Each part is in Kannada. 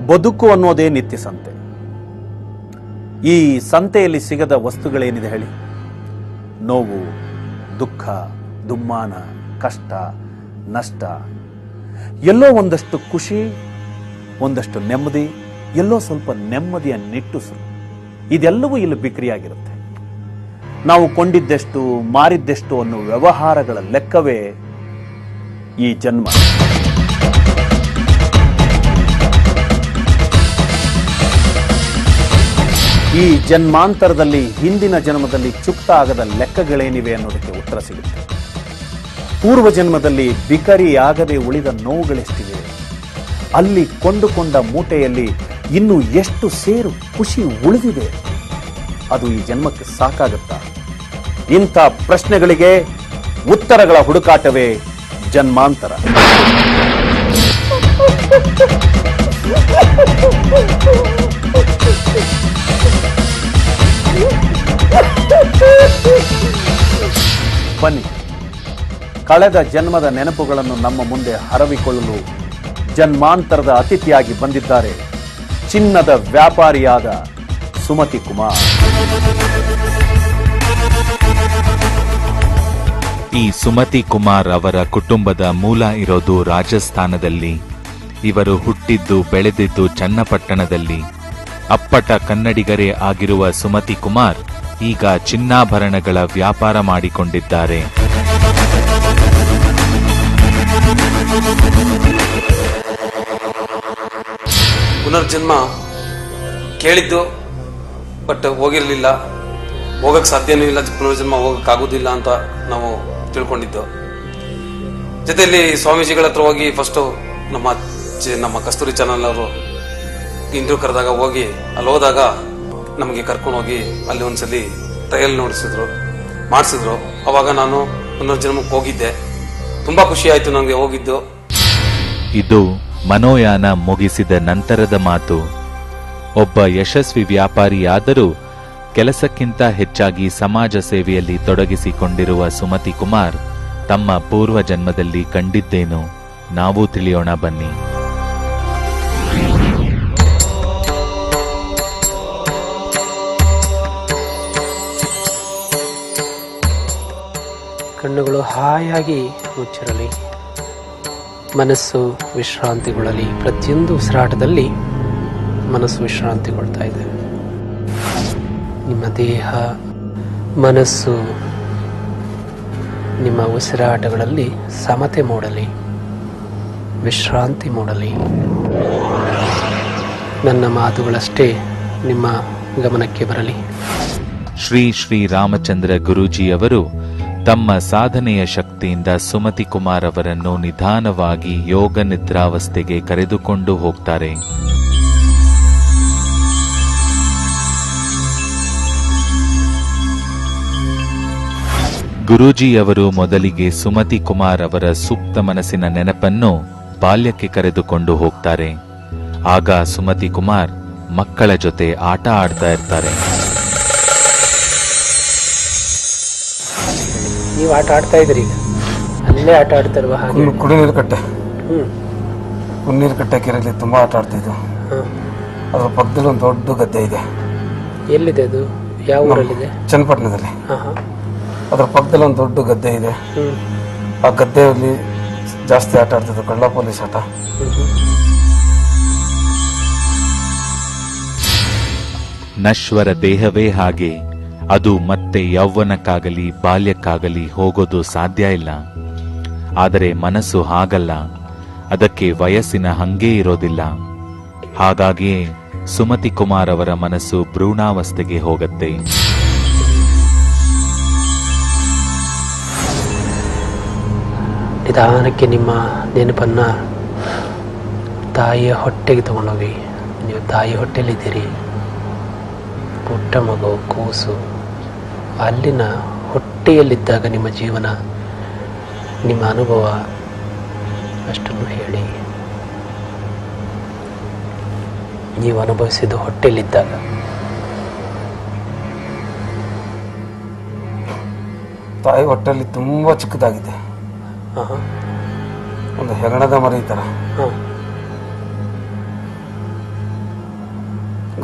ಬದುಕು ಅನ್ನೋದೇ ನಿತ್ಯ ಸಂತೆ. ಈ ಸಂತೆಯಲ್ಲಿ ಸಿಗದ ವಸ್ತುಗಳೇನಿದೆ ಹೇಳಿ? ನೋವು, ದುಃಖ, ದುಮ್ಮಾನ, ಕಷ್ಟ, ನಷ್ಟ, ಎಲ್ಲೋ ಒಂದಷ್ಟು ಖುಷಿ, ಒಂದಷ್ಟು ನೆಮ್ಮದಿ, ಎಲ್ಲೋ ಸ್ವಲ್ಪ ನೆಮ್ಮದಿಯ ನಿಟ್ಟುಸು, ಇದೆಲ್ಲವೂ ಇಲ್ಲಿ ಬಿಕ್ರಿಯಾಗಿರುತ್ತೆ. ನಾವು ಕೊಂಡಿದ್ದೆಷ್ಟು, ಮಾರಿದ್ದೆಷ್ಟು ಅನ್ನೋ ವ್ಯವಹಾರಗಳ ಲೆಕ್ಕವೇ ಈ ಜನ್ಮ. ಈ ಜನ್ಮಾಂತರದಲ್ಲಿ ಹಿಂದಿನ ಜನ್ಮದಲ್ಲಿ ಚುಕ್ತ ಆಗದ ಲೆಕ್ಕಗಳೇನಿವೆ ಅನ್ನೋದಕ್ಕೆ ಉತ್ತರ ಸಿಗುತ್ತೆ. ಪೂರ್ವ ಜನ್ಮದಲ್ಲಿ ಬಿಕರಿಯಾಗದೆ ಉಳಿದ ನೋವುಗಳೆಷ್ಟಿವೆ, ಅಲ್ಲಿ ಕೊಂಡುಕೊಂಡ ಮೂಟೆಯಲ್ಲಿ ಇನ್ನು ಎಷ್ಟು ಸೇರು ಖುಷಿ ಉಳಿದಿದೆ, ಅದು ಈ ಜನ್ಮಕ್ಕೆ ಸಾಕಾಗುತ್ತಾ? ಇಂಥ ಪ್ರಶ್ನೆಗಳಿಗೆ ಉತ್ತರಗಳ ಹುಡುಕಾಟವೇ ಜನ್ಮಾಂತರ. ಬನ್ನಿ, ಕಳೆದ ಜನ್ಮದ ನೆನಪುಗಳನ್ನು ನಮ್ಮ ಮುಂದೆ ಹರವಿಕೊಳ್ಳಲು ಜನ್ಮಾಂತರದ ಅತಿಥಿಯಾಗಿ ಬಂದಿದ್ದಾರೆ ಚಿನ್ನದ ವ್ಯಾಪಾರಿಯಾದ ಸುಮತಿ ಕುಮಾರ್. ಈ ಸುಮತಿ ಕುಮಾರ್ ಅವರ ಕುಟುಂಬದ ಮೂಲ ಇರೋದು ರಾಜಸ್ಥಾನದಲ್ಲಿ. ಇವರು ಹುಟ್ಟಿದ್ದು ಬೆಳೆದಿದ್ದು ಚನ್ನಪಟ್ಟಣದಲ್ಲಿ. ಅಪ್ಪಟ ಕನ್ನಡಿಗರೇ ಆಗಿರುವ ಸುಮತಿ ಕುಮಾರ್ ಈಗ ಚಿನ್ನಾಭರಣಗಳ ವ್ಯಾಪಾರ ಮಾಡಿಕೊಂಡಿದ್ದಾರೆ. ಪುನರ್ಜನ್ಮ ಕೇಳಿದ್ದು, ಬಟ್ ಹೋಗಿರ್ಲಿಲ್ಲ, ಹೋಗಕ್ ಸಾಧ್ಯನೂ ಇಲ್ಲ, ಪುನರ್ಜನ್ಮ ಹೋಗಕ್ಕಾಗೋದಿಲ್ಲ ಅಂತ ನಾವು ತಿಳ್ಕೊಂಡಿದ್ದು. ಜೊತೆಯಲ್ಲಿ ಸ್ವಾಮೀಜಿಗಳ ಹತ್ರ ಹೋಗಿ ಫಸ್ಟು ನಮ್ಮ ಕಸ್ತೂರಿ ಚಾನಲ್ ಅವರು ಇಂಟರ್ವ್ಯೂ ಕರೆದಾಗ ಹೋಗಿ ಅಲ್ಲಿ ಹೋದಾಗ ನಮಗೆ ಕರ್ಕೊಂಡು ಹೋಗಿ ಅಲ್ಲಿ ಒಂದ್ಸಲಿ ಟ್ರಯಲ್ ಮಾಡಿಸಿದ್ರು. ಅವಾಗ ನಾನು ಪುನರ್ಜನ್ಮಕ್ಕೆ ಹೋಗಿದ್ದೆ. ತುಂಬಾ ಖುಷಿ ಆಯ್ತು ನನಗೆ ಹೋಗಿದ್ದು. ಇದು ಮನೋಯಾನ ಮುಗಿಸಿದ ನಂತರದ ಮಾತು. ಒಬ್ಬ ಯಶಸ್ವಿ ವ್ಯಾಪಾರಿಯಾದರೂ ಕೆಲಸಕ್ಕಿಂತ ಹೆಚ್ಚಾಗಿ ಸಮಾಜ ಸೇವೆಯಲ್ಲಿ ತೊಡಗಿಸಿಕೊಂಡಿರುವ ಸುಮತಿ ಕುಮಾರ್ ತಮ್ಮ ಪೂರ್ವ ಜನ್ಮದಲ್ಲಿ ಕಂಡಿದ್ದೇನು ನಾವು ತಿಳಿಯೋಣ ಬನ್ನಿ. ಕಣ್ಣುಗಳು ಹಾಯಾಗಿ ಮುಚ್ಚಿರಲಿ, ಮನಸ್ಸು ವಿಶ್ರಾಂತಿಗೊಳ್ಳಲಿ. ಪ್ರತಿಯೊಂದು ಉಸಿರಾಟದಲ್ಲಿ ಮನಸ್ಸು ವಿಶ್ರಾಂತಿಗೊಳ್ತಾ ಇದೆ. ನಿಮ್ಮ ದೇಹ, ಮನಸ್ಸು, ನಿಮ್ಮ ಉಸಿರಾಟಗಳಲ್ಲಿ ಸಮತೆ ಮೂಡಲಿ, ವಿಶ್ರಾಂತಿ ಮೂಡಲಿ. ನನ್ನ ಮಾತುಗಳಷ್ಟೇ ನಿಮ್ಮ ಗಮನಕ್ಕೆ ಬರಲಿ. ಶ್ರೀ ರಾಮಚಂದ್ರ ಗುರೂಜಿಯವರು ತಮ್ಮ ಸಾಧನೆಯ ಶಕ್ತಿಯಿಂದ ಸುಮತಿ ಕುಮಾರ್ ಅವರನ್ನು ನಿಧಾನವಾಗಿ ಯೋಗ ನಿದ್ರಾವಸ್ಥೆಗೆ ಕರೆದುಕೊಂಡು ಹೋಗ್ತಾರೆ. ಗುರೂಜಿಯವರು ಮೊದಲಿಗೆ ಸುಮತಿ ಕುಮಾರ್ ಅವರ ಸುಪ್ತ ಮನಸ್ಸಿನ ನೆನಪನ್ನು ಬಾಲ್ಯಕ್ಕೆ ಕರೆದುಕೊಂಡು ಹೋಗ್ತಾರೆ. ಆಗ ಸುಮತಿ ಕುಮಾರ್ ಮಕ್ಕಳ ಜೊತೆ ಆಟ ಆಡ್ತಾ ಇರ್ತಾರೆ. ನೀವು ಆಟ ಆಡ್ತಾ ಇದ್ರಿ, ಅಲ್ಲೇ ಆಟ ಆಡ್ತಾರಲ್ವ? ಹಾಗೆ ಕುಡಿನೀರು ಕಟ್ಟೆ ಕೆರೆಯಲ್ಲಿ ತುಂಬಾ ಆಟ ಆಡ್ತಾ ಇದ್ವು. ಅದರ ಪಕ್ಕದಲ್ಲಿ ಒಂದು ದೊಡ್ಡ ಗದ್ದೆ ಇದೆ. ಎಲ್ಲಿದೆ ಅದು? ಯಾವ ಊರಲ್ಲಿದೆ? ಚನ್ನಪಟ್ಟಣದಲ್ಲಿ. ಅದರ ಪಕ್ಕದಲ್ಲಿ ಒಂದು ದೊಡ್ಡ ಗದ್ದೆ ಇದೆ. ಆ ಗದ್ದೆಯಲ್ಲಿ ಜಾಸ್ತಿ ಆಟ ಆಡ್ತಿದ್ರು, ಕಳ್ಳ ಪೊಲೀಸ್ ಆಟ. ನಶ್ವರ ದೇಹವೇ ಹಾಗೆ, ಅದು ಮತ್ತೆ ಯೌವನಕ್ಕಾಗಲಿ ಬಾಲ್ಯಕ್ಕಾಗಲಿ ಹೋಗೋದು ಸಾಧ್ಯ ಇಲ್ಲ. ಆದರೆ ಮನಸ್ಸು ಹಾಗಲ್ಲ, ಅದಕ್ಕೆ ವಯಸ್ಸಿನ ಹಂಗೇ ಇರೋದಿಲ್ಲ. ಹಾಗಾಗಿಯೇ ಸುಮತಿ ಕುಮಾರ್ ಅವರ ಮನಸ್ಸು ಭ್ರೂಣಾವಸ್ಥೆಗೆ ಹೋಗುತ್ತೆ. ನಿಧಾನಕ್ಕೆ ನಿಮ್ಮ ನೆನಪನ್ನ ತಾಯಿಯ ಹೊಟ್ಟೆಗೆ ತಗೊಂಡೋಗಿ. ನೀವು ತಾಯಿ ಹೊಟ್ಟೆಯಲ್ಲಿದ್ದೀರಿ, ಪುಟ್ಟ ಮಗು, ಕೂಸು. ಅಲ್ಲಿನ ಹೊಟ್ಟೆಯಲ್ಲಿದ್ದಾಗ ನಿಮ್ಮ ಜೀವನ, ನಿಮ್ಮ ಅನುಭವ ಅಷ್ಟನ್ನು ಹೇಳಿ. ನೀವು ಅನುಭವಿಸಿದ್ದು ಹೊಟ್ಟೆಯಲ್ಲಿದ್ದಾಗ. ತಾಯಿ ಹೊಟ್ಟೆಯಲ್ಲಿ ತುಂಬಾ ಚಿಕ್ಕದಾಗಿದೆ, ಒಂದು ಹೆಗಣದ ಮರಿ ತರ.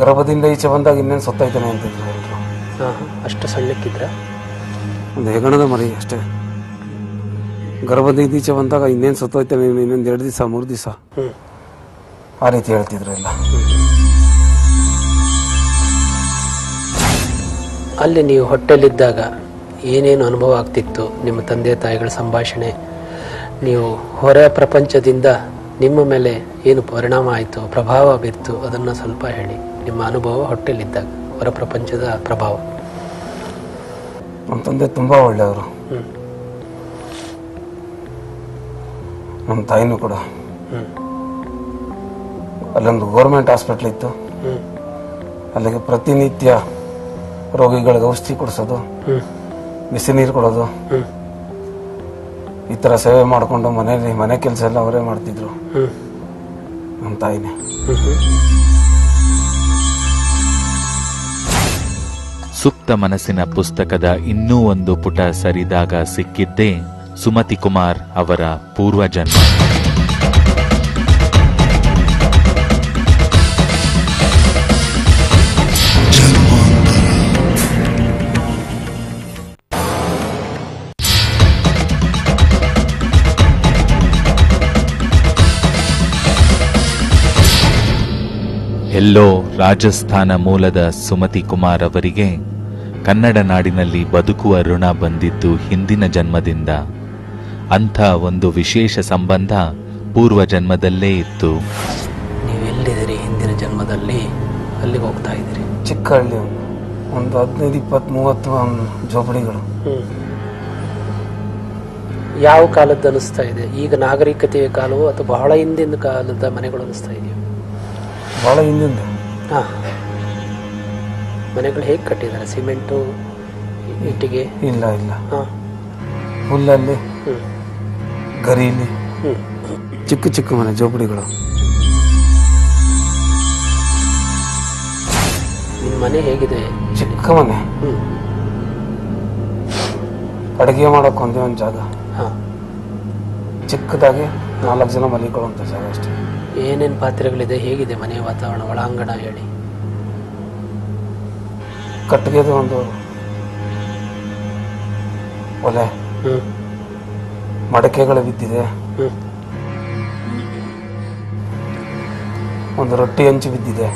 ಗರ್ಭದಿಂದ ಈಚೆ ಬಂದಾಗ ಇನ್ನೇನು ಸತ್ತೋಯ್ತಾನೆ ಅಂತಿದ್ರು ಎಲ್ಲರೂ. ಅಷ್ಟು ಸಣ್ಣಕ್ಕಿದ್ರ? ಒಂದು ಹೆಗಣದ ಮರಿ ಅಷ್ಟೇ. ಗರ್ಭದಿಂದ ಈಚೆ ಬಂದಾಗ ಇನ್ನೇನು ಸತ್ತೋಯ್ತಾನೆ, ಇನ್ನೊಂದು 2 ದಿವಸ 3 ದಿವಸ ಆ ರೀತಿ ಹೇಳ್ತಿದ್ರು ಎಲ್ಲ. ಅಲ್ಲಿ ನೀವು ಹೊಟ್ಟೆಲಿದ್ದಾಗ ಏನೇನು ಅನುಭವ ಆಗ್ತಿತ್ತು? ನಿಮ್ಮ ತಂದೆ ತಾಯಿಗಳ ಸಂಭಾಷಣೆ, ನೀವು ಹೊರ ಪ್ರಪಂಚದಿಂದ ನಿಮ್ಮ ಮೇಲೆ ಏನು ಪರಿಣಾಮ ಆಯಿತು, ಪ್ರಭಾವ ಬೀರ್ತು, ಅದನ್ನು ಸ್ವಲ್ಪ ಹೇಳಿ. ನಿಮ್ಮ ಅನುಭವ ಹೊಟ್ಟೆಲಿದ್ದಾಗ ಹೊರ ಪ್ರಪಂಚದ ಪ್ರಭಾವ. ನಮ್ಮ ತಂದೆ ತುಂಬ ಒಳ್ಳೆಯವರು, ನಮ್ಮ ತಾಯಿನೂ ಕೂಡ. ಅಲ್ಲೊಂದು ಗೌರ್ಮೆಂಟ್ ಹಾಸ್ಪಿಟ್ಲ್ ಇತ್ತು, ಅಲ್ಲಿಗೆ ಪ್ರತಿನಿತ್ಯ ರೋಗಿಗಳಿಗೆ ಔಷಧಿ ಕೊಡಿಸೋದು, ಬಿಸಿ ನೀರು ಕೊಡೋದು, ಈ ಥರ ಸೇವೆ ಮಾಡಿಕೊಂಡು ಮನೆ ಕೆಲಸ ಎಲ್ಲ ಅವರೇ ಮಾಡ್ತಿದ್ರು ನಮ್ಮ ತಾಯಿನೇ. ಸುಪ್ತ ಮನಸ್ಸಿನ ಪುಸ್ತಕದ ಇನ್ನೂ ಒಂದು ಪುಟ ಸರಿದಾಗ ಸಿಕ್ಕಿದ್ದೇ ಸುಮತಿ ಕುಮಾರ್ ಅವರ ಪೂರ್ವಜನ್ಮ. ಎಲ್ಲೋ ರಾಜಸ್ಥಾನ ಮೂಲದ ಸುಮತಿ ಕುಮಾರ್ ಅವರಿಗೆ ಕನ್ನಡ ನಾಡಿನಲ್ಲಿ ಬದುಕುವ ಋಣ ಬಂದಿದ್ದು ಹಿಂದಿನ ಜನ್ಮದಿಂದ. ಅಂಥ ಒಂದು ವಿಶೇಷ ಸಂಬಂಧ ಪೂರ್ವ ಜನ್ಮದಲ್ಲೇ ಇತ್ತು. ನೀವೆಲ್ಲಿದ್ದೀರಿ ಹಿಂದಿನ ಜನ್ಮದಲ್ಲಿ? ಅಲ್ಲಿಗೆ ಹೋಗ್ತಾ ಇದ್ದೀರಿ? ಚಿಕ್ಕ ಹಳ್ಳಿ, ಒಂದು 15, 20, 30 ಜೋಪಡಿಗಳು. ಯಾವ ಕಾಲದ್ದು ಅನಿಸ್ತಾ ಇದೆ? ಈಗ ನಾಗರಿಕತೆಯ ಕಾಲವೋ ಅಥವಾ ಬಹಳ ಹಿಂದಿನ ಕಾಲದ ಮನೆಗಳು ಅನಿಸ್ತಾ ಇದೆಯೋ? ಬಹಳ ಹಿಂದಿಂದ. ಮನೆಗಳು ಹೇಗೆ ಕಟ್ಟಿದ್ದಾರೆ? ಸಿಮೆಂಟು, ಇಟ್ಟಿಗೆ? ಇಲ್ಲ, ಹುಲ್ಲಲ್ಲಿ, ಗರೀಲಿ, ಚಿಕ್ಕ ಚಿಕ್ಕ ಮನೆ ಜೋಪಡಿಗಳು. ನಿಮ್ಮ ಮನೆ ಹೇಗಿದೆ? ಚಿಕ್ಕ ಮನೆ, ಅಡುಗೆ ಮಾಡೋಕೆ ಒಂದೇ ಒಂದು ಜಾಗ, ಚಿಕ್ಕದಾಗಿ 4 ಜನ ಮಲಿಕೊಳ್ಳುವಂಥ ಜಾಗ ಅಷ್ಟೇ. ಏನೇನು ಪಾತ್ರೆಗಳಿದೆ? ಹೇಗಿದೆ ಮನೆಯ ವಾತಾವರಣ, ಒಳಾಂಗಣ ಹೇಳಿ. ಕಟ್ಟಿಗೆದು ಒಂದು ಒಲೆ, ಮಡಕೆಗಳು ಬಿದ್ದಿದೆ, ಒಂದು ರೊಟ್ಟಿ ಹಂಚು ಬಿದ್ದಿದೆ.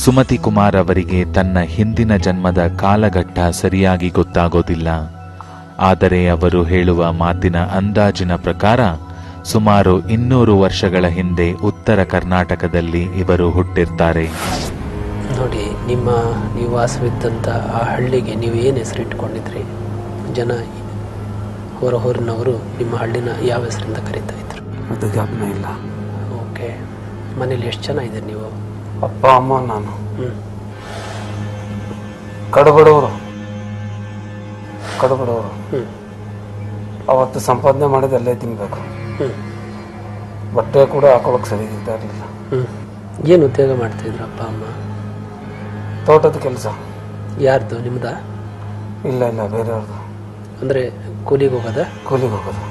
ಸುಮತಿ ಕುಮಾರ್ ಅವರಿಗೆ ತನ್ನ ಹಿಂದಿನ ಜನ್ಮದ ಕಾಲಘಟ್ಟ ಸರಿಯಾಗಿ ಗೊತ್ತಾಗೋದಿಲ್ಲ. ಆದರೆ ಅವರು ಹೇಳುವ ಮಾತಿನ ಅಂದಾಜಿನ ಪ್ರಕಾರ ಸುಮಾರು 200 ವರ್ಷಗಳ ಹಿಂದೆ ಉತ್ತರ ಕರ್ನಾಟಕದಲ್ಲಿ ಇವರು ಹುಟ್ಟಿರ್ತಾರೆ. ನೋಡಿ, ನಿಮ್ಮ ನಿವಾಸವಿದ್ದಂಥ ಆ ಹಳ್ಳಿಗೆ ನೀವು ಏನು ಹೆಸರಿಟ್ಕೊಂಡಿದ್ರಿ? ಜನ ಹೊರಹೊರಿನವರು ನಿಮ್ಮ ಹಳ್ಳಿನ ಯಾವ ಹೆಸರಿಂದ ಕರೀತಾ ಇದ್ರು? ಅದು ಜ್ಞಾಪನ ಇಲ್ಲ. ಓಕೆ. ಮನೇಲಿ ಎಷ್ಟು ಜನ ಇದ್ದೀರಿ ನೀವು? ಅಪ್ಪ, ಅಮ್ಮ, ನಾನು. ಕಡುಬಡವರು. ಅವತ್ತು ಸಂಪಾದನೆ ಮಾಡಿದ ಅಲ್ಲೇ ತಿನ್ಬೇಕು. ಬಟ್ಟೆ ಕೂಡ ಹಾಕೊಳ್ಳೋಕೆ ಸರಿ ಇರ್ತಾ ಇರಲಿಲ್ಲ. ಏನು ಉದ್ಯೋಗ ಮಾಡ್ತಿದ್ರು ಅಪ್ಪ ಅಮ್ಮ? ತೋಟದ ಕೆಲಸ. ಯಾರ್ದು? ನಿಮ್ದ? ಇಲ್ಲ, ಬೇರೆಯವ್ರದ್ದು. ಅಂದರೆ ಕೂಲಿಗೆ ಹೋಗೋದ? ಕೂಲಿಗೆ ಹೋಗೋದು.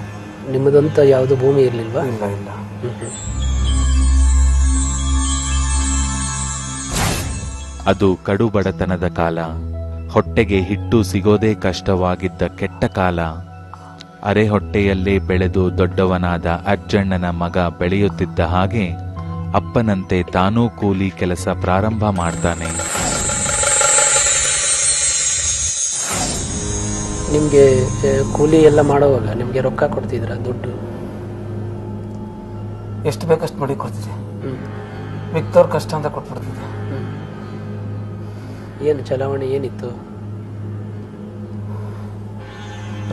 ನಿಮ್ಮದಂತ ಯಾವುದು ಭೂಮಿ ಇರಲಿಲ್ವಾ? ಇಲ್ಲ. ಅದು ಕಡು ಬಡತನದ ಕಾಲ. ಹೊಟ್ಟೆಗೆ ಹಿಟ್ಟು ಸಿಗೋದೇ ಕಷ್ಟವಾಗಿದ್ದ ಕೆಟ್ಟ ಕಾಲ. ಅರೆ ಹೊಟ್ಟೆಯಲ್ಲೇ ಬೆಳೆದು ದೊಡ್ಡವನಾದ ಅಜ್ಜಣ್ಣನ ಮಗ ಬೆಳೆಯುತ್ತಿದ್ದ ಹಾಗೆ ಅಪ್ಪನಂತೆ ತಾನೂ ಕೂಲಿ ಕೆಲಸ ಪ್ರಾರಂಭ ಮಾಡ್ತಾನೆ. ನಿಮಗೆ ಕೂಲಿ ಎಲ್ಲ ಮಾಡುವಾಗ ನಿಮಗೆ ರೊಕ್ಕ ಕೊಡ್ತಿದ್ರ? ದುಡ್ಡು ಎಷ್ಟು ಬೇಕಷ್ಟು ಮಾಡಿ ಕೊಡ್ತಿದ್ದೆ. ಮಿಕ್ತವ್ರ ಕಷ್ಟ ಅಂತ ಕೊಟ್ಬಿಡ್ತಿದ್ದೆ. ಏನು ಚಲಾವಣೆ ಏನಿತ್ತು?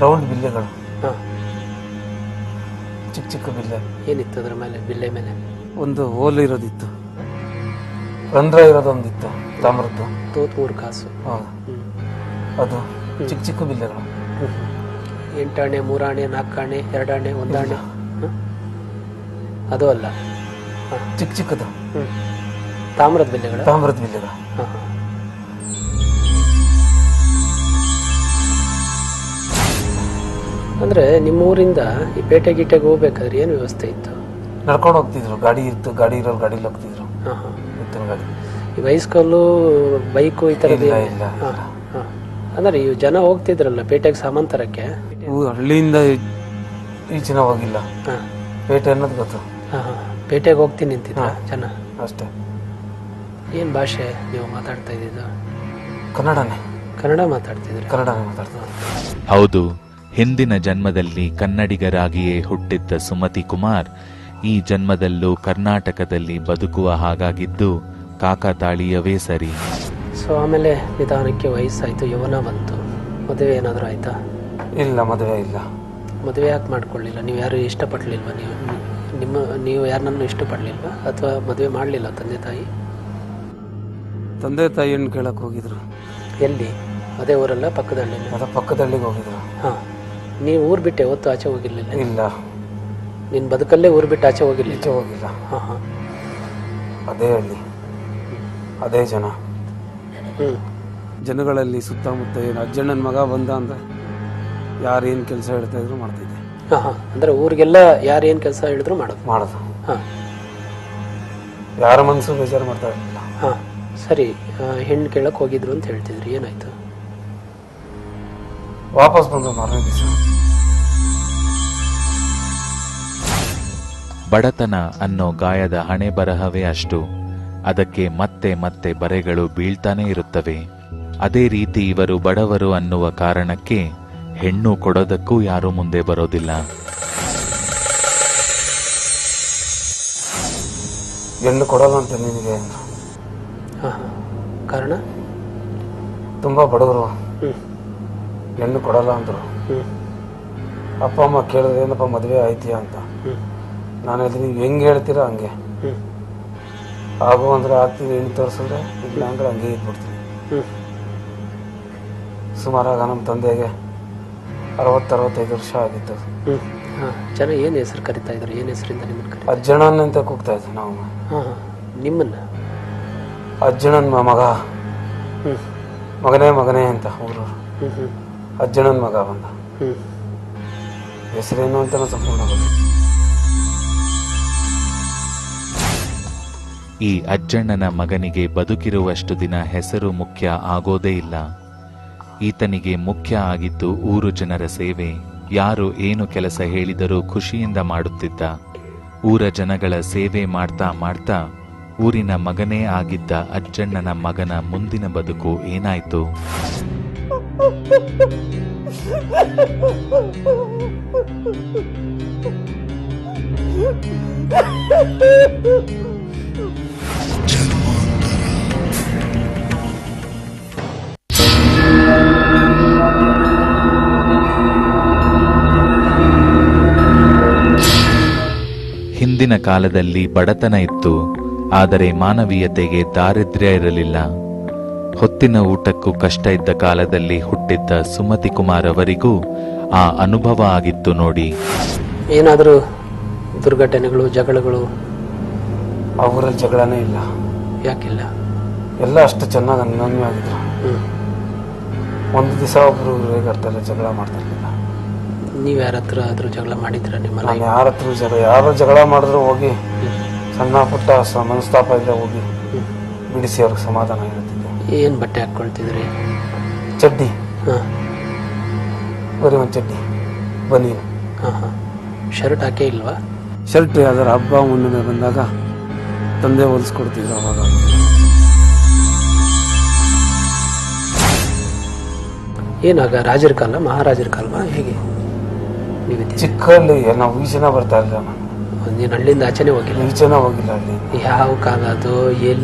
ರೌಂಡ್ ಬಿಲ್ಲೆಗಳು, ಚಿಕ್ಕ ಬಿಲ್ಲೆ. ಏನಿತ್ತು ಅದರ ಮೇಲೆ? ಬಿಲ್ಲೆ ಮೇಲೆ ಒಂದು ಹೋಲ್ ಇರೋದಿತ್ತು, ರಂಧ್ರ ಇರೋದೊಂದಿತ್ತು, ತಾಮ್ರದ್ದು. 3 ಕಾಸು. ಅದು ಚಿಕ್ಕ ಬಿಲ್ಲೆಗಳು. 8 ಆಣೆ, 3 ಆಣೆ, 4 ಆಣೆ, 2 ಆಣೆ, 1 ಆಣೆ? ಅದು ಅಲ್ಲ, ಚಿಕ್ಕದು ತಾಮ್ರದ ಬಿಲ್ಲೆಗಳು. ಅಂದ್ರೆ ನಿಮ್ಮ ಊರಿಂದ ಈ ಪೇಟೆ ಗೀಟೆಗೆ ಹೋಗ್ಬೇಕಾದ್ರೆ ಏನು ವ್ಯವಸ್ಥೆ ಇತ್ತು? ನಡ್ಕೊಂಡು ಹೋಗ್ತಿದ್ರು. ಗಾಡಿ ಇತ್ತು, ಗಾಡಿ ಇರೋರು ಗಾಡೀಲಿ ಹೋಗ್ತಿದ್ರು. ಹಾಂ ಹಾಂ. ಎತ್ತಿನ ಗಾಡಿ. ಈ ಬೈಸ್ಕಲ್ಲು ಬೈಕು ಈ ಥರದ್ದು ಇಲ್ಲ ಇಲ್ಲ ಹಾಂ ಹಾಂ. ಅಂದರೆ ಈ ಜನ ಹೋಗ್ತಿದ್ರಲ್ಲ ಪೇಟೆಗೆ ಸಾಮಾನು ತರಕ್ಕೆ. ಹಳ್ಳಿಯಿಂದ ಈಚಿನ ಹೋಗಿಲ್ಲ. ಹಾಂ ಪೇಟೆ ಅನ್ನೋದು ಗೊತ್ತು. ಹಾಂ ಹಾಂ. ಪೇಟೆಗೆ ಹೋಗ್ತೀನಿ ನಿಂತಿದ್ರ ಜನ ಅಷ್ಟೇ. ಏನು ಭಾಷೆ ನೀವು ಮಾತಾಡ್ತಾ ಇದ್ದಿದ್ದು? ಕನ್ನಡನೇ. ಕನ್ನಡ ಮಾತಾಡ್ತಿದ್ರಿ? ಕನ್ನಡನೇ ಮಾತಾಡ್ತಾರೆ. ಹೌದು, ಹಿಂದಿನ ಜನ್ಮದಲ್ಲಿ ಕನ್ನಡಿಗರಾಗಿಯೇ ಹುಟ್ಟಿದ್ದ ಸುಮತಿ ಕುಮಾರ್ ಈ ಜನ್ಮದಲ್ಲೂ ಕರ್ನಾಟಕದಲ್ಲಿ ಬದುಕುವ ಹಾಗಾಗಿದ್ದು ಕಾಕತಾಳೀಯವೇ ಸರಿ. ಸೊ ಆಮೇಲೆ ನಿಧಾನಕ್ಕೆ ವಯಸ್ಸಾಯಿತು, ಯೌವನ ಬಂತು, ಮದುವೆ ಏನಾದರೂ ಆಯಿತಾ? ಇಲ್ಲ, ಮದುವೆ ಇಲ್ಲ. ಮದುವೆ ಯಾಕೆ ಮಾಡ್ಕೊಳ್ಳಿಲ್ಲ? ನೀವು ಯಾರು ಇಷ್ಟಪಡಲಿಲ್ವಾ? ನೀವು ಯಾರನ್ನೂ ಇಷ್ಟಪಡಲಿಲ್ವಾ ಅಥವಾ ಮದುವೆ ಮಾಡಲಿಲ್ಲ ತಂದೆ ತಾಯಿ? ತಂದೆ ತಾಯಿ ಹೆಣ್ಣು ಕೇಳಕ್ಕೆ ಹೋಗಿದ್ರು. ಎಲ್ಲಿ? ಅದೇ ಊರಲ್ಲ, ಪಕ್ಕದಲ್ಲಿ? ಅದ ಪಕ್ಕದಳ್ಳಿಗೆ ಹೋಗಿದ್ರು. ಹಾಂ. ನೀವು ಊರು ಬಿಟ್ಟೆ ಹೊತ್ತು ಆಚೆ ಹೋಗಿರ್ಲಿಲ್ಲ? ಇಲ್ಲ, ನಿನ್ನ ಬದುಕಲ್ಲೇ ಊರು ಬಿಟ್ಟು ಆಚೆ ಹೋಗಿರ್ಲಿಲ್ಲ? ಈಚೆ ಹೋಗಿಲ್ಲ. ಹಾಂ ಹಾಂ. ಅದೇ ಹಳ್ಳಿ, ಅದೇ ಜನ. ಹ್ಞೂ. ಜನಗಳಲ್ಲಿ ಸುತ್ತಮುತ್ತ ಏನು ಅಜ್ಜಣ್ಣನ ಮಗ ಬಂದ ಅಂದರೆ ಯಾರು ಏನು ಕೆಲಸ ಹೇಳ್ತಾ ಇದ್ರು ಮಾಡ್ತಿದ್ದೆ. ಹಾಂ ಹಾಂ. ಅಂದರೆ ಊರಿಗೆಲ್ಲ ಯಾರು ಏನು ಕೆಲಸ ಹೇಳಿದ್ರು ಮಾಡೋದು? ಹಾಂ. ಯಾರ ಮನಸ್ಸು ಬೇಜಾರು ಮಾಡ್ತಾ ಇರಲಿಲ್ಲ. ಹಾಂ ಸರಿ. ಹೆಣ್ಣು ಕೇಳಕ್ಕೆ ಹೋಗಿದ್ರು ಅಂತ ಹೇಳ್ತಿದ್ರಿ, ಏನಾಯ್ತು? ವಾಪಸ್ ಬಂದು ಮಾರನೇ ದಿವಸ. ಬಡತನ ಅನ್ನೋ ಗಾಯದ ಹಣೆ ಬರಹವೇ ಅಷ್ಟು. ಅದಕ್ಕೆ ಮತ್ತೆ ಮತ್ತೆ ಬರೆಗಳು ಬೀಳ್ತಾನೆ ಇರುತ್ತವೆ. ಅದೇ ರೀತಿ ಇವರು ಬಡವರು ಅನ್ನುವ ಕಾರಣಕ್ಕೆ ಹೆಣ್ಣು ಕೊಡೋದಕ್ಕೂ ಯಾರೂ ಮುಂದೆ ಬರೋದಿಲ್ಲ. ಹೆಣ್ಣು ಕೊಡಲ್ಲ ಅಂತ ನಿನಗೆ. ಹಾಂ ಹಾಂ. ಕಾರಣ? ತುಂಬ ಬಡವರು, ಹ್ಞೂ ಹೆಣ್ಣು ಕೊಡಲ್ಲ ಅಂದರು. ಹ್ಞೂ. ಅಪ್ಪ ಅಮ್ಮ ಕೇಳಿದ್ರೆ ಏನಪ್ಪ ಮದುವೆ ಆಯ್ತೀಯಾ ಅಂತ. ಹ್ಞೂ. ನಾನು ಹೇಳಿದ್ರೆ ನೀವು ಹೆಂಗೆ ಹೇಳ್ತೀರಾ ಹಂಗೆ. ಹ್ಞೂ. ಆಗು ಅಂದರೆ ಆಗ್ತೀವಿ, ಹೆಣ್ಣು ತೋರಿಸಿದ್ರೆ ಇಲ್ಲ ಅಂದ್ರೆ ಹಂಗೆ ಇದ್ಬಿಡ್ತೀವಿ. ಹ್ಞೂ. ಸುಮಾರಾಗ ನಮ್ಮ ತಂದೆಗೆ 60-65 ವರ್ಷ ಆಗಿತ್ತು. ಹ್ಞೂ. ಹಾಂ. ಜನ ಏನು ಹೆಸರು ಕರಿತಾ ಇದ್ರು? ಏನು ಹೆಸರಿಂದ ನಿಮ್ಮನ್ನು ಕರಿ? ಅಜ್ಜಣ್ಣನ ಅಂತ ಕೂಗ್ತಾ ಇದ್ವಿ ನಾವು. ಹಾಂ ಹಾಂ. ನಿಮ್ಮನ್ನು? ಅಜ್ಜಣ್ಣನ ಮಗ, ಹ್ಞೂ. ಮಗನೇ ಅಂತ ಊರು. ಹ್ಞೂ ಹ್ಞೂ. ಅಜ್ಜಣ್ಣನ ಮಗ ಬಂದ. ಹ್ಞೂ. ಹೆಸರೇನು ಅಂತ ಸಂಪೂರ್ಣ ಗೊತ್ತು. ಈ ಅಜ್ಜಣ್ಣನ ಮಗನಿಗೆ ಬದುಕಿರುವಷ್ಟು ದಿನ ಹೆಸರು ಮುಖ್ಯ ಆಗೋದೇ ಇಲ್ಲ. ಈತನಿಗೆ ಮುಖ್ಯ ಆಗಿದ್ದು ಊರು ಜನರ ಸೇವೆ. ಯಾರು ಏನು ಕೆಲಸ ಹೇಳಿದರೂ ಖುಷಿಯಿಂದ ಮಾಡುತ್ತಿದ್ದ. ಊರ ಜನಗಳ ಸೇವೆ ಮಾಡ್ತಾ ಮಾಡ್ತಾ ಊರಿನ ಮಗನೇ ಆಗಿದ್ದ ಅಜ್ಜಣ್ಣನ ಮಗನ ಮುಂದಿನ ಬದುಕು ಏನಾಯ್ತು? ಹಿಂದಿನ ಕಾಲದಲ್ಲಿ ಬಡತನ ಇತ್ತು, ಆದರೆ ಮಾನವೀಯತೆಗೆ ದಾರಿದ್ರ್ಯ ಇರಲಿಲ್ಲ. ಹೊತ್ತಿನ ಊಟಕ್ಕೂ ಕಷ್ಟ ಇದ್ದ ಕಾಲದಲ್ಲಿ ಹುಟ್ಟಿದ್ದ ಸುಮತಿ ಕುಮಾರ್ ಅವರಿಗೂ ಆ ಅನುಭವ ಆಗಿತ್ತು ನೋಡಿ. ಏನಾದರೂ ದುರ್ಘಟನೆಗಳು, ಜಗಳಗಳು? ಅವರಲ್ಲಿ ಜಗಳನೇ ಇಲ್ಲ. ಯಾಕಿಲ್ಲ? ಎಲ್ಲ ಅಷ್ಟು ಚೆನ್ನಾಗಿ ಅನ್ಯೋನ್ಯ ಆಗಿದ್ರು. ಒಂದು ದಿವಸ ಒಬ್ರು ರೇಗಾಡ್ತಾರೆ, ಜಗಳ ಮಾಡ್ತಾ ಇರಲಿಲ್ಲ. ನೀವು ಯಾರ ಹತ್ರ ಆದರೂ ಜಗಳ ಮಾಡಿದ್ರ? ನಿಮ್ಮಲ್ಲ? ನಾನು ಯಾರ ಹತ್ರ ಯಾರು ಜಗಳ ಮಾಡಿದ್ರು ಹೋಗಿ ಸಣ್ಣ ಪುಟ್ಟ ಮನಸ್ತಾಪ ಇದ್ರೆ ಹೋಗಿ ಬಿಡಿಸಿ ಅವ್ರಿಗೆ ಸಮಾಧಾನ ಹೇಳ್ತಿದ್ದೆ. ಏನು ಬಟ್ಟೆ ಹಾಕ್ಕೊಳ್ತಿದ್ರಿ? ಚಡ್ಡಿ. ಹಾಂ. ಬರೀ ಒಂದು ಚಡ್ಡಿ, ಬನೀನು. ಹಾಂ ಹಾಂ. ಶರ್ಟ್ ಹಾಕೇ ಇಲ್ವಾ? ಶರ್ಟ್ ಅದರ ಹಬ್ಬ ಹುಣ್ಣಿಮೆ ಬಂದಾಗ ತಂದೆ ಹೊಲಿಸ್ಕೊಡ್ತಿದ್ರು. ಅವಾಗ ಏನಾಗ ರಾಜರ ಕಾಲ, ಮಹಾರಾಜರ ಕಾಲವಾ ಹೇಗೆ? ನೀವು ಚಿಕ್ಕಲ್ಲಿ ನಾವು ಈಚೆನ ಬರ್ತಾ ಇಲ್ಲ. ನೀನು ಹಳ್ಳಿಯಿಂದ ಆಚೆನೇ ಹೋಗಿಲ್ಲ? ಈಚೆನ ಹೋಗಿಲ್ಲ. ಅಲ್ಲಿ ಯಾವ ಕಾಲ ಅದು,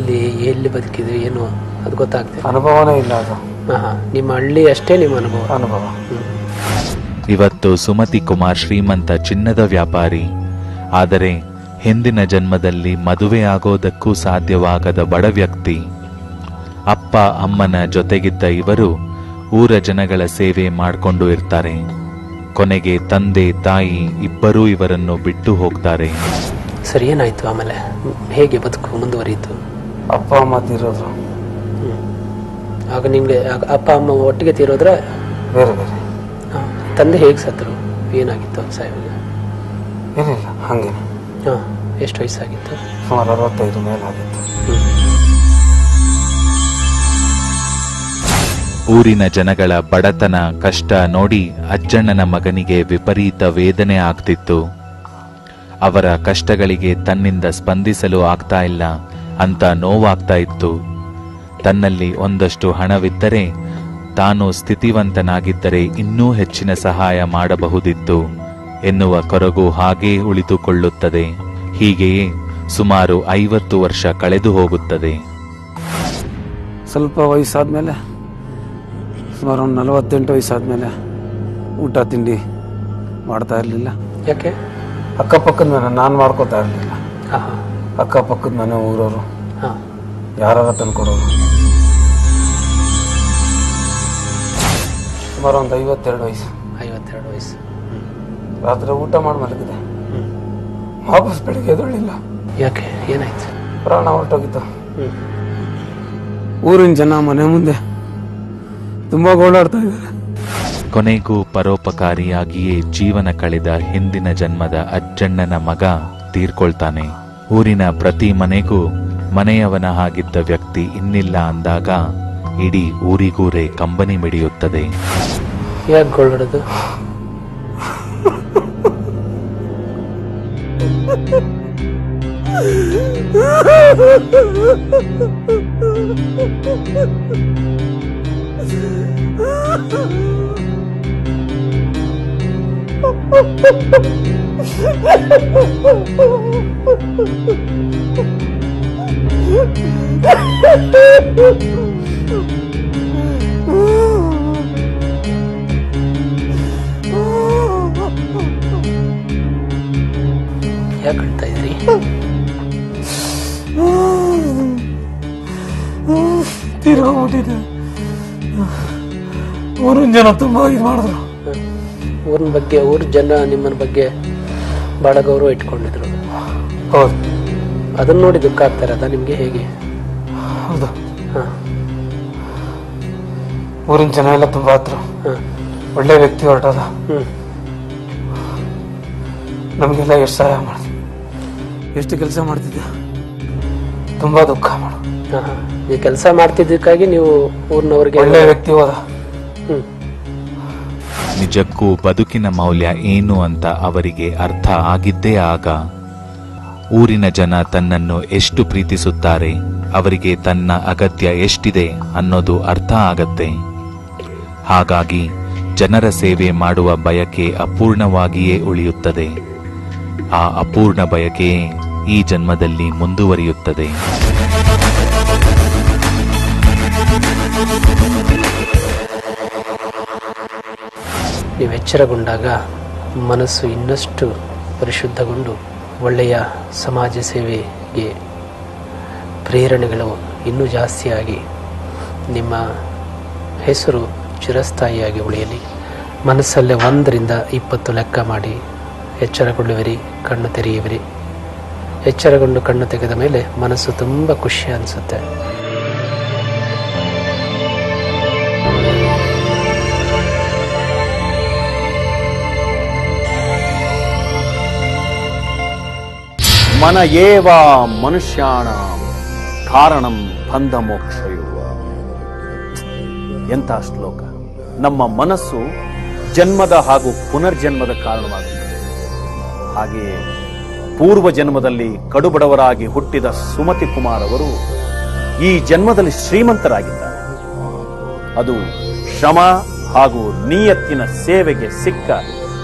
ಎಲ್ಲಿ ಬದುಕಿದ್ವಿ ಏನು ಅದು ಗೊತ್ತಾಗ್ತದೆ? ಅನುಭವನೇ ಇಲ್ಲ ಅದು. ಹಾಂ ಹಾಂ. ನಿಮ್ಮ ಹಳ್ಳಿ ಅಷ್ಟೇ ನಿಮ್ಮ ಅನುಭವ. ಇವತ್ತು ಸುಮತಿ ಕುಮಾರ್ ಶ್ರೀಮಂತ ಚಿನ್ನದ ವ್ಯಾಪಾರಿ. ಆದರೆ ಹಿಂದಿನ ಜನ್ಮದಲ್ಲಿ ಮದುವೆ ಆಗೋದಕ್ಕೂ ಸಾಧ್ಯವಾಗದ ಬಡ ವ್ಯಕ್ತಿ. ಅಪ್ಪ ಅಮ್ಮನ ಜೊತೆಗಿದ್ದ ಇವರು ಊರ ಜನಗಳ ಸೇವೆ ಮಾಡಿಕೊಂಡು ಇರ್ತಾರೆ. ಕೊನೆಗೆ ತಂದೆ ತಾಯಿ ಇಬ್ಬರೂ ಇವರನ್ನು ಬಿಟ್ಟು ಹೋಗ್ತಾರೆ. ಸರಿ, ಏನಾಯ್ತು ಆಮೇಲೆ? ಹೇಗೆ ಬದುಕು ಮುಂದುವರಿಯಿತು? ಅಪ್ಪ ಅಮ್ಮ ತೀರೋದ್ರು. ಆಗ ನಿಮಗೆ ಅಪ್ಪ ಅಮ್ಮ ಒಟ್ಟಿಗೆ ತೀರೋದ್ರ? ಬೇರೆ ಬೇರೆ. ತಂದೆ ಹೇಗೆ ಸತ್ತರು? ಏನಾಗಿತ್ತು ಸಾಯಿಗೆ? ಏನಿಲ್ಲ, ಹಂಗೇನೆ. ಹಾಂ. ಎಷ್ಟು ವಯಸ್ಸಾಗಿತ್ತು? ಸುಮಾರು 65 ಮೇಲಾಗಿತ್ತು. ಊರಿನ ಜನಗಳ ಬಡತನ ಕಷ್ಟ ನೋಡಿ ಅಜ್ಜಣ್ಣನ ಮಗನಿಗೆ ವಿಪರೀತ ವೇದನೆ ಆಗ್ತಿತ್ತು. ಅವರ ಕಷ್ಟಗಳಿಗೆ ತನ್ನಿಂದ ಸ್ಪಂದಿಸಲು ಆಗ್ತಾ ಇಲ್ಲ ಅಂತ ನೋವಾಗ್ತಾ ಇತ್ತು. ತನ್ನಲ್ಲಿ ಒಂದಷ್ಟು ಹಣವಿದ್ದರೆ, ತಾನು ಸ್ಥಿತಿವಂತನಾಗಿದ್ದರೆ ಇನ್ನೂ ಹೆಚ್ಚಿನ ಸಹಾಯ ಮಾಡಬಹುದಿತ್ತು ಎನ್ನುವ ಕೊರಗು ಹಾಗೇ ಉಳಿದುಕೊಳ್ಳುತ್ತದೆ. ಹೀಗೆಯೇ ಸುಮಾರು 50 ವರ್ಷ ಕಳೆದು ಹೋಗುತ್ತದೆ. ಸ್ವಲ್ಪ ವಯಸ್ಸಾದ್ಮೇಲೆ, ಸುಮಾರು ಒಂದು 48 ವಯಸ್ಸಾದ್ಮೇಲೆ ಊಟ ತಿಂಡಿ ಮಾಡ್ತಾ ಇರಲಿಲ್ಲ. ಯಾಕೆ? ಅಕ್ಕಪಕ್ಕದ ಮನೆ ನಾನು ಮಾಡ್ಕೋತಾ ಇರಲಿಲ್ಲ. ಹಾಂ ಅಕ್ಕಪಕ್ಕದ ಮನೆ ಊರವರು ಹಾಂ ಯಾರು ತಂದ್ಕೊಡೋರು. ಸುಮಾರು ಒಂದು 52 ವಯಸ್ಸು. 52 ವಯಸ್ಸು. ರಾತ್ರಿ ಊಟ ಮಾಡಿ ಮಲಗಿದೆ, ವಾಪಸ್ ಬೆಳಿಗ್ಗೆ ಎದ್ದೇಳಿಲ್ಲ. ಯಾಕೆ? ಏನಾಯ್ತು? ಪ್ರಾಣ ಹೊರಟೋಗಿತ್ತು. ಊರಿನ ಜನ ಮನೆ ಮುಂದೆ ತುಂಬಾ ಗೋಳಾಡ್ತಾ ಇದ್ದಾರೆ. ಕೊನೆಗೂ ಪರೋಪಕಾರಿಯಾಗಿಯೇ ಜೀವನ ಕಳೆದ ಹಿಂದಿನ ಜನ್ಮದ ಅಜ್ಜಣ್ಣನ ಮಗ ತೀರ್ಕೊಳ್ತಾನೆ. ಊರಿನ ಪ್ರತಿ ಮನೆಗೂ ಮನೆಯವನ ಹಾಗಿದ್ದ ವ್ಯಕ್ತಿ ಇನ್ನಿಲ್ಲ ಅಂದಾಗ ಇಡೀ ಊರಿಗೂರೇ ಕಂಬನಿ ಮಿಡಿಯುತ್ತದೆ. ಯಾಕೆ ಗೋಳಾಡೋದು? ಯಾಕೆ ಹೇಳ್ತಾ ಇದ್ರಿ? ತೀರ್ಕೊಂಡ್ಬಿಟ್ಟಿದೆ. ಊರಿನ ಜನ ತುಂಬಾ ಇದು ಮಾಡಿದ್ರು. ಊರಿನ ಬಗ್ಗೆ, ಊರ ಜನ ನಿಮ್ಮನ ಬಗ್ಗೆ ಬಹಳ ಗೌರವ ಇಟ್ಕೊಂಡಿದ್ರು. ಹೌದು. ಅದನ್ನ ನೋಡಿ ದುಃಖ ಆಗ್ತಾರೆ ಅದ ನಿಮ್ಗೆ? ಹೇಗೆ? ಹೌದು. ಹಾಂ ಊರಿನ ಜನ ಎಲ್ಲ ತುಂಬಾ ಹತ್ರ. ಹಾಂ ಒಳ್ಳೆ ವ್ಯಕ್ತಿ ಹೊರಟದ. ಹ್ಞೂ ನಮಗೆಲ್ಲ ಎಷ್ಟು ಸಹಾಯ ಮಾಡಿದೆ, ಎಷ್ಟು ಕೆಲಸ ಮಾಡ್ತಿದ್ದೆ. ತುಂಬಾ ದುಃಖ ಮಾಡು. ಹಾಂ ಹಾಂ ಈ ಕೆಲಸ ಮಾಡ್ತಿದ್ದಕ್ಕಾಗಿ ನೀವು ಊರಿನವ್ರಿಗೆ ಒಳ್ಳೆ ವ್ಯಕ್ತಿ ಹೋದ. ಹ್ಞೂ ನಿಜಕ್ಕೂ ಬದುಕಿನ ಮೌಲ್ಯ ಏನು ಅಂತ ಅವರಿಗೆ ಅರ್ಥ ಆಗಿದ್ದೇ ಆಗ. ಊರಿನ ಜನ ತನ್ನನ್ನು ಎಷ್ಟು ಪ್ರೀತಿಸುತ್ತಾರೆ, ಅವರಿಗೆ ತನ್ನ ಅಗತ್ಯ ಎಷ್ಟಿದೆ ಅನ್ನೋದು ಅರ್ಥ ಆಗತ್ತೆ. ಹಾಗಾಗಿ ಜನರ ಸೇವೆ ಮಾಡುವ ಬಯಕೆ ಅಪೂರ್ಣವಾಗಿಯೇ ಉಳಿಯುತ್ತದೆ. ಆ ಅಪೂರ್ಣ ಬಯಕೆಯೇ ಈ ಜನ್ಮದಲ್ಲಿ ಮುಂದುವರಿಯುತ್ತದೆ. ನೀವು ಎಚ್ಚರಗೊಂಡಾಗ ಮನಸ್ಸು ಇನ್ನಷ್ಟು ಪರಿಶುದ್ಧಗೊಂಡು ಒಳ್ಳೆಯ ಸಮಾಜ ಸೇವೆಗೆ ಪ್ರೇರಣೆಗಳು ಇನ್ನೂ ಜಾಸ್ತಿಯಾಗಿ ನಿಮ್ಮ ಹೆಸರು ಚಿರಸ್ಥಾಯಿಯಾಗಿ ಉಳಿಯಲಿ. ಮನಸ್ಸಲ್ಲೇ 1 ರಿಂದ 20 ಲೆಕ್ಕ ಮಾಡಿ ಎಚ್ಚರಗೊಳ್ಳುವಿರಿ, ಕಣ್ಣು ತೆರೆಯುವಿರಿ. ಎಚ್ಚರಗೊಂಡು ಕಣ್ಣು ತೆಗೆದ ಮೇಲೆ ಮನಸ್ಸು ತುಂಬ ಖುಷಿ ಅನಿಸುತ್ತೆ. ಮನ ಏವ ಮನುಷ್ಯಾಣ ಕಾರಣಂ ಬಂಧ ಮೋಕ್ಷಯುವ. ಎಂಥ ಶ್ಲೋಕ! ನಮ್ಮ ಮನಸ್ಸು ಜನ್ಮದ ಹಾಗೂ ಪುನರ್ಜನ್ಮದ ಕಾರಣವಾಗುತ್ತದೆ. ಹಾಗೆಯೇ ಪೂರ್ವ ಜನ್ಮದಲ್ಲಿ ಕಡುಬಡವರಾಗಿ ಹುಟ್ಟಿದ ಸುಮತಿ ಕುಮಾರ್ ಅವರು ಈ ಜನ್ಮದಲ್ಲಿ ಶ್ರೀಮಂತರಾಗಿದ್ದಾರೆ. ಅದು ಶ್ರಮ ಹಾಗೂ ನಿಯತ್ತಿನ ಸೇವೆಗೆ ಸಿಕ್ಕ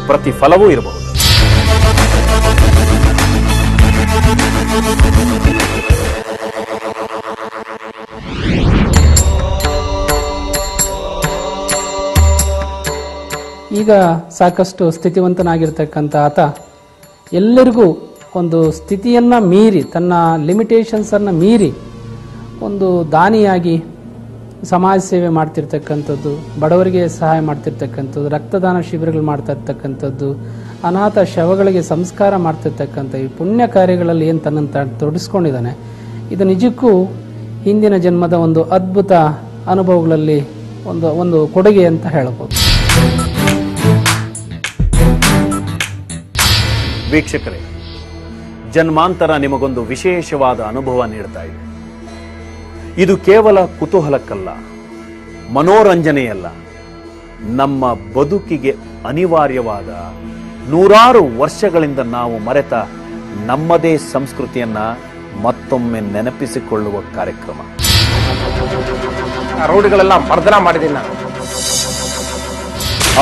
ಪ್ರತಿಫಲವೂ ಇರಬಹುದು. ಈಗ ಸಾಕಷ್ಟು ಸ್ಥಿತಿವಂತನಾಗಿರ್ತಕ್ಕಂಥ ಆತ ಎಲ್ಲರಿಗೂ ಒಂದು ಸ್ಥಿತಿಯನ್ನು ಮೀರಿ, ತನ್ನ ಲಿಮಿಟೇಷನ್ಸನ್ನು ಮೀರಿ ಒಂದು ದಾನಿಯಾಗಿ ಸಮಾಜ ಸೇವೆ ಮಾಡ್ತಿರ್ತಕ್ಕಂಥದ್ದು, ಬಡವರಿಗೆ ಸಹಾಯ ಮಾಡ್ತಿರ್ತಕ್ಕಂಥದ್ದು, ರಕ್ತದಾನ ಶಿಬಿರಗಳು ಮಾಡ್ತಾ ಇರ್ತಕ್ಕಂಥದ್ದು, ಅನಾಥ ಶವಗಳಿಗೆ ಸಂಸ್ಕಾರ ಮಾಡ್ತಿರ್ತಕ್ಕಂಥ ಈ ಪುಣ್ಯ ಕಾರ್ಯಗಳಲ್ಲಿ ಏನು ತನ್ನನ್ನು ತೊಡಗಿಸ್ಕೊಂಡಿದ್ದಾನೆ, ಇದು ನಿಜಕ್ಕೂ ಹಿಂದಿನ ಜನ್ಮದ ಒಂದು ಅದ್ಭುತ ಅನುಭವಗಳಲ್ಲಿ ಒಂದು ಕೊಡುಗೆ ಅಂತ ಹೇಳ್ಬೋದು. ವೀಕ್ಷಕರೇ, ಜನ್ಮಾಂತರ ನಿಮಗೊಂದು ವಿಶೇಷವಾದ ಅನುಭವ ನೀಡ್ತಾ ಇದೆ. ಇದು ಕೇವಲ ಕುತೂಹಲಕ್ಕಲ್ಲ, ಮನೋರಂಜನೆಯಲ್ಲ, ನಮ್ಮ ಬದುಕಿಗೆ ಅನಿವಾರ್ಯವಾದ ನೂರಾರು ವರ್ಷಗಳಿಂದ ನಾವು ಮರೆತ ನಮ್ಮದೇ ಸಂಸ್ಕೃತಿಯನ್ನ ಮತ್ತೊಮ್ಮೆ ನೆನಪಿಸಿಕೊಳ್ಳುವ ಕಾರ್ಯಕ್ರಮ. ರೌಡಿಗಳೆಲ್ಲ ಮರ್ದನ ಮಾಡಿದ್ದೀನಿ ನಾನು.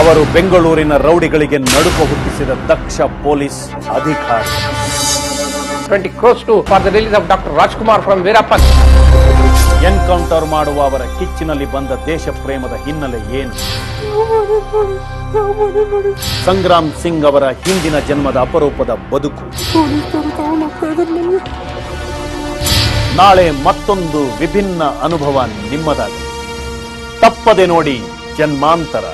ಅವರು ಬೆಂಗಳೂರಿನ ರೌಡಿಗಳಿಗೆ ನಡುಕ ಹುಟ್ಟಿಸಿದ ದಕ್ಷ ಪೊಲೀಸ್ ಅಧಿಕಾರಿ. 20 crores for the release of Dr. Rajkumar from Veerappan. Encounter ಮಾಡುವ ಅವರ ಕಿಚ್ಚಿನಲ್ಲಿ ಬಂದ ದೇಶ ಪ್ರೇಮದ ಹಿನ್ನೆಲೆ ಏನು? ಸಂಗ್ರಾಮ್ ಸಿಂಗ್ ಅವರ ಹಿಂದಿನ ಜನ್ಮದ ಅಪರೂಪದ ಬದುಕು. ನಾಳೆ ಮತ್ತೊಂದು ವಿಭಿನ್ನ ಅನುಭವ ನಿಮ್ಮದಾಗಿ. ತಪ್ಪದೆ ನೋಡಿ ಜನ್ಮಾಂತರ.